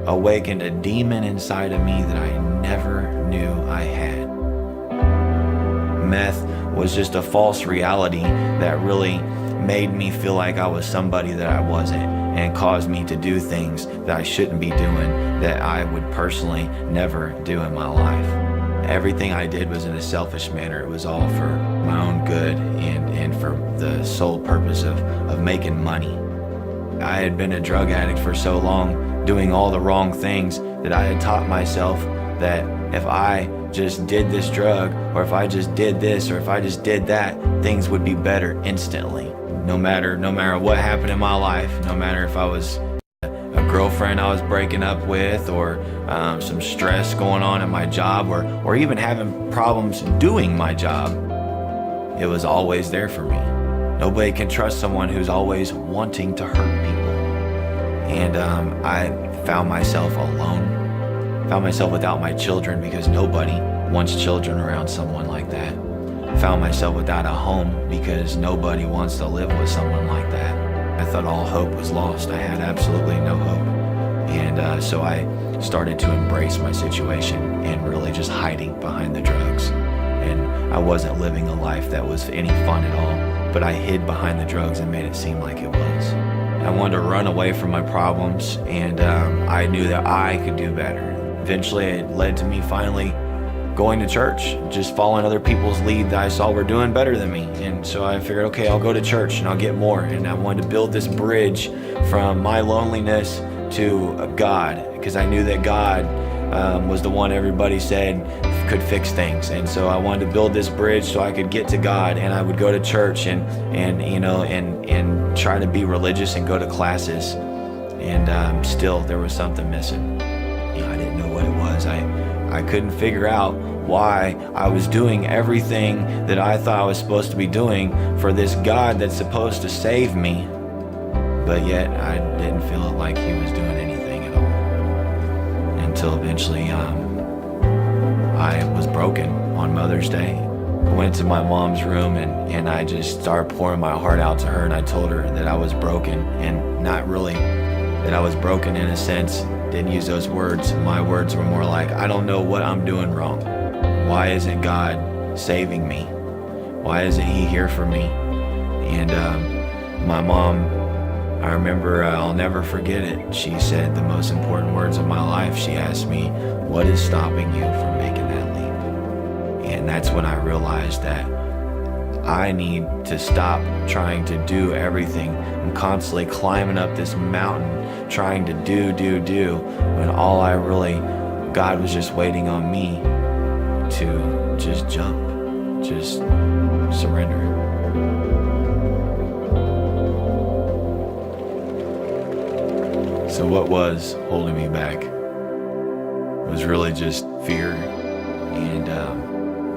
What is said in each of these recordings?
awakened a demon inside of me that I never knew I had. Meth was just a false reality that really made me feel like I was somebody that I wasn't, and caused me to do things that I shouldn't be doing, that I would personally never do in my life. Everything I did was in a selfish manner. It was all for my own good and for the sole purpose of making money. I had been a drug addict for so long, doing all the wrong things, that I had taught myself that if I just did this drug, or if I just did this, or if I just did that, things would be better instantly. No matter what happened in my life, no matter if I was a girlfriend I was breaking up with, or some stress going on at my job, or even having problems doing my job, it was always there for me. Nobody can trust someone who's always wanting to hurt people. And I found myself alone, found myself without my children, because nobody wants children around someone like that. Found myself without a home, because nobody wants to live with someone like that. I thought all hope was lost. I had absolutely no hope. And so I started to embrace my situation and really just hiding behind the drugs. And I wasn't living a life that was any fun at all, but I hid behind the drugs and made it seem like it was. I wanted to run away from my problems, and I knew that I could do better. Eventually it led to me finally going to church, just following other people's lead that I saw were doing better than me. And so I figured, okay, I'll go to church and I'll get more. And I wanted to build this bridge from my loneliness to God, because I knew that God was the one everybody said could fix things. And so I wanted to build this bridge so I could get to God, and I would go to church and try to be religious and go to classes. And still there was something missing. I didn't know what it was. I couldn't figure out why I was doing everything that I thought I was supposed to be doing for this God that's supposed to save me, but yet I didn't feel like he was doing anything at all. Until eventually I was broken on Mother's Day. I went to my mom's room and I just started pouring my heart out to her, and I told her that I was broken, and not really that I was broken in a sense. Didn't use those words. My words were more like, I don't know what I'm doing wrong. Why isn't God saving me? Why isn't he here for me? And my mom, I remember, I'll never forget it. She said the most important words of my life. She asked me, what is stopping you from making that leap? And that's when I realized that I need to stop trying to do everything. I'm constantly climbing up this mountain, trying to do, when all I really, God was just waiting on me to just jump, just surrender. So what was holding me back was really just fear,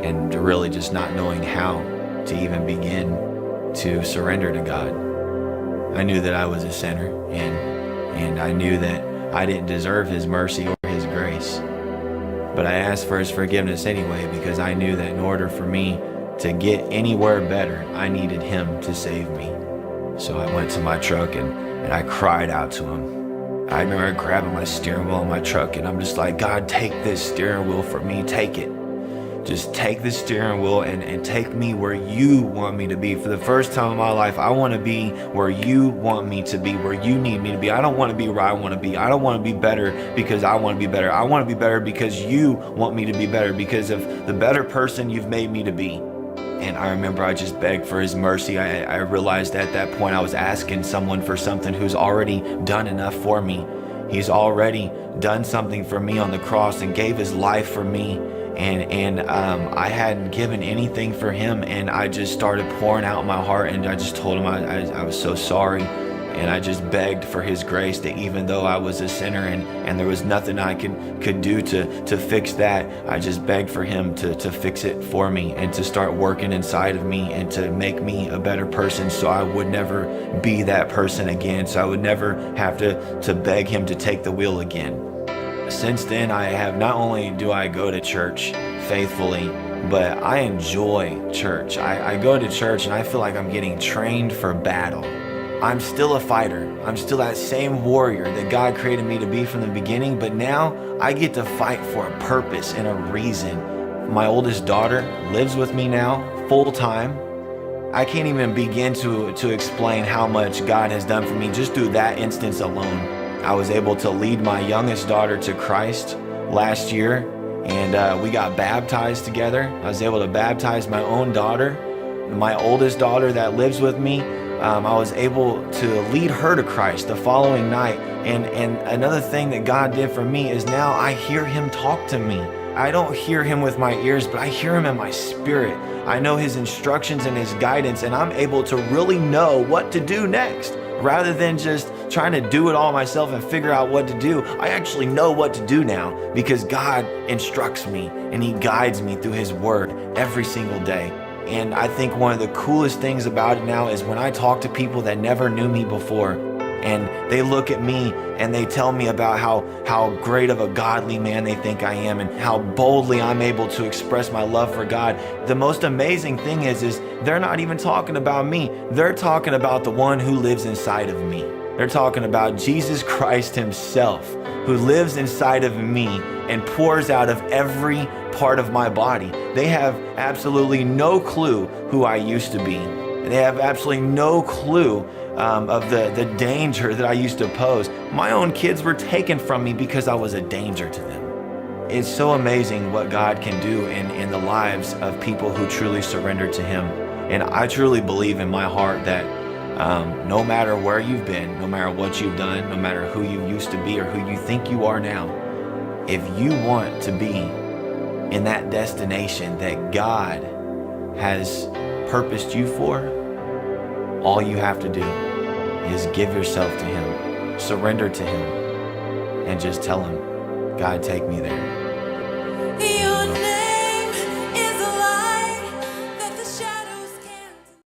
and really just not knowing how to even begin to surrender to God. I knew that I was a sinner, and I knew that I didn't deserve his mercy or his grace. But I asked for his forgiveness anyway, because I knew that in order for me to get anywhere better, I needed him to save me. So I went to my truck and I cried out to him. I remember grabbing my steering wheel in my truck, and I'm just like, God, take this steering wheel for me, take it. Just take the steering wheel and take me where you want me to be. For the first time in my life, I want to be where you want me to be, where you need me to be. I don't want to be where I want to be. I don't want to be better because I want to be better. I want to be better because you want me to be better, because of the better person you've made me to be. And I remember I just begged for his mercy. I realized at that point I was asking someone for something who's already done enough for me. He's already done something for me on the cross and gave his life for me. And I hadn't given anything for him, and I just started pouring out my heart, and I just told him I was so sorry, and I just begged for his grace, that even though I was a sinner and there was nothing I could do to fix that, I just begged for him to fix it for me and to start working inside of me and to make me a better person, so I would never be that person again, so I would never have to beg him to take the wheel again. Since then, I have, not only do I go to church faithfully, but I enjoy church. I go to church and I feel like I'm getting trained for battle. I'm still a fighter. I'm still that same warrior that God created me to be from the beginning, but now I get to fight for a purpose and a reason. My oldest daughter lives with me now, full time. I can't even begin to explain how much God has done for me just through that instance alone. I was able to lead my youngest daughter to Christ last year, and we got baptized together. I was able to baptize my own daughter. My oldest daughter that lives with me, I was able to lead her to Christ the following night. And another thing that God did for me is now I hear him talk to me. I don't hear him with my ears, but I hear him in my spirit. I know his instructions and his guidance, and I'm able to really know what to do next. Rather than just trying to do it all myself and figure out what to do, I actually know what to do now because God instructs me and he guides me through his word every single day. And I think one of the coolest things about it now is when I talk to people that never knew me before, and they look at me and they tell me about how great of a godly man they think I am and how boldly I'm able to express my love for God. The most amazing thing is they're not even talking about me. They're talking about the one who lives inside of me. They're talking about Jesus Christ himself, who lives inside of me and pours out of every part of my body. They have absolutely no clue who I used to be. They have absolutely no clue of the danger that I used to pose. My own kids were taken from me because I was a danger to them. It's so amazing what God can do in the lives of people who truly surrender to him. And I truly believe in my heart that no matter where you've been, no matter what you've done, no matter who you used to be or who you think you are now, if you want to be in that destination that God has purposed you for, all you have to do is give yourself to him, surrender to him, and just tell him, God, take me there.